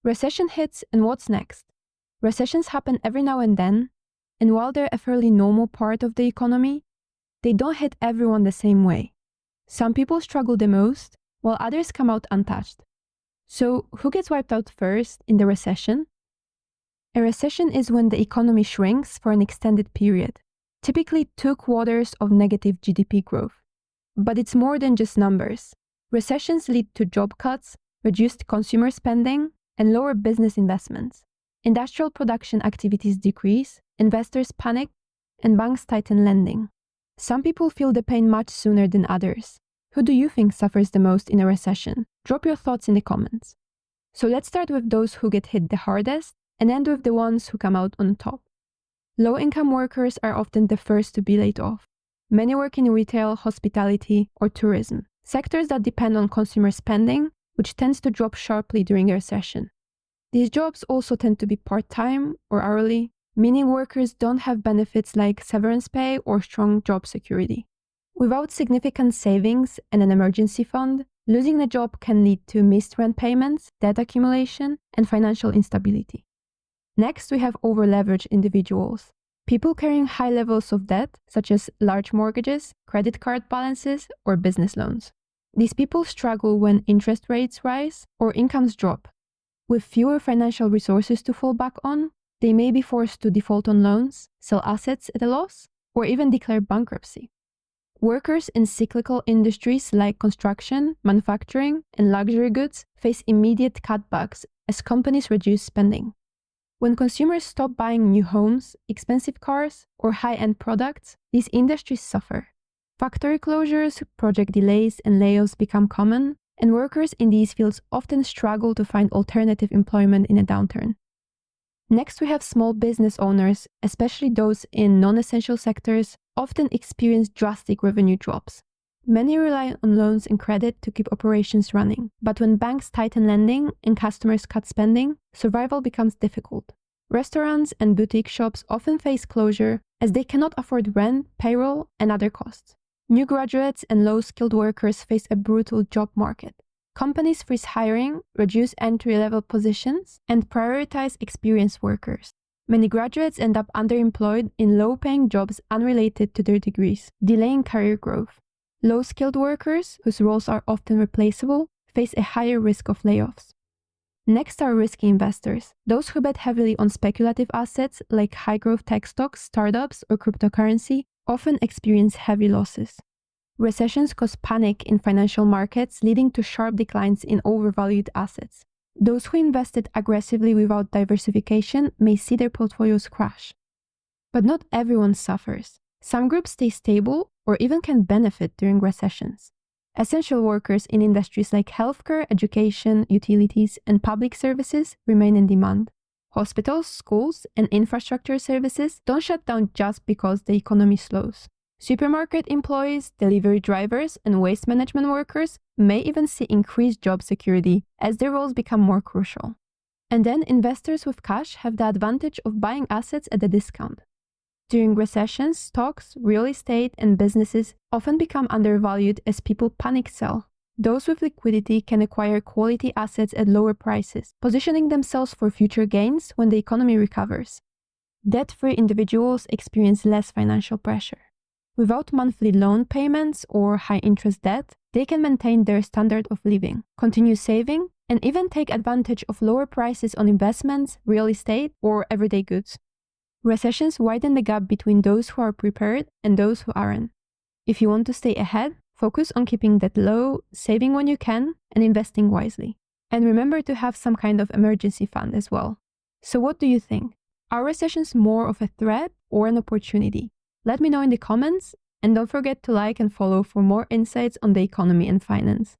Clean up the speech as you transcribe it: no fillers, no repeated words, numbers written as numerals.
Recession hits, and what's next? Recessions happen every now and then, and while they're a fairly normal part of the economy, they don't hit everyone the same way. Some people struggle the most, while others come out untouched. So, who gets wiped out first in the recession? A recession is when the economy shrinks for an extended period, typically 2 quarters of negative GDP growth. But it's more than just numbers. Recessions lead to job cuts, reduced consumer spending, and lower business investments. Industrial production activities decrease, investors panic, and banks tighten lending. Some people feel the pain much sooner than others. Who do you think suffers the most in a recession? Drop your thoughts in the comments. So let's start with those who get hit the hardest and end with the ones who come out on top. Low-income workers are often the first to be laid off. Many work in retail, hospitality, or tourism, sectors that depend on consumer spending, which tends to drop sharply during a recession. These jobs also tend to be part-time or hourly, meaning workers don't have benefits like severance pay or strong job security. Without significant savings and an emergency fund, losing a job can lead to missed rent payments, debt accumulation, and financial instability. Next, we have over-leveraged individuals, people carrying high levels of debt, such as large mortgages, credit card balances, or business loans. These people struggle when interest rates rise or incomes drop. With fewer financial resources to fall back on, they may be forced to default on loans, sell assets at a loss, or even declare bankruptcy. Workers in cyclical industries like construction, manufacturing, and luxury goods face immediate cutbacks as companies reduce spending. When consumers stop buying new homes, expensive cars, or high-end products, these industries suffer. Factory closures, project delays, and layoffs become common, and workers in these fields often struggle to find alternative employment in a downturn. Next, we have small business owners, especially those in non-essential sectors, often experience drastic revenue drops. Many rely on loans and credit to keep operations running, but when banks tighten lending and customers cut spending, survival becomes difficult. Restaurants and boutique shops often face closure as they cannot afford rent, payroll, and other costs. New graduates and low-skilled workers face a brutal job market. Companies freeze hiring, reduce entry-level positions, and prioritize experienced workers. Many graduates end up underemployed in low-paying jobs unrelated to their degrees, delaying career growth. Low-skilled workers, whose roles are often replaceable, face a higher risk of layoffs. Next are risky investors, those who bet heavily on speculative assets like high-growth tech stocks, startups, or cryptocurrency, often experience heavy losses. Recessions cause panic in financial markets, leading to sharp declines in overvalued assets. Those who invested aggressively without diversification may see their portfolios crash. But not everyone suffers. Some groups stay stable or even can benefit during recessions. Essential workers in industries like healthcare, education, utilities, and public services remain in demand. Hospitals, schools, and infrastructure services don't shut down just because the economy slows. Supermarket employees, delivery drivers, and waste management workers may even see increased job security as their roles become more crucial. And then investors with cash have the advantage of buying assets at a discount. During recessions, stocks, real estate, and businesses often become undervalued as people panic sell. Those with liquidity can acquire quality assets at lower prices, positioning themselves for future gains when the economy recovers. Debt-free individuals experience less financial pressure. Without monthly loan payments or high-interest debt, they can maintain their standard of living, continue saving, and even take advantage of lower prices on investments, real estate, or everyday goods. Recessions widen the gap between those who are prepared and those who aren't. If you want to stay ahead, focus on keeping debt low, saving when you can, and investing wisely. And remember to have some kind of emergency fund as well. So what do you think? Are recessions more of a threat or an opportunity? Let me know in the comments, and don't forget to like and follow for more insights on the economy and finance.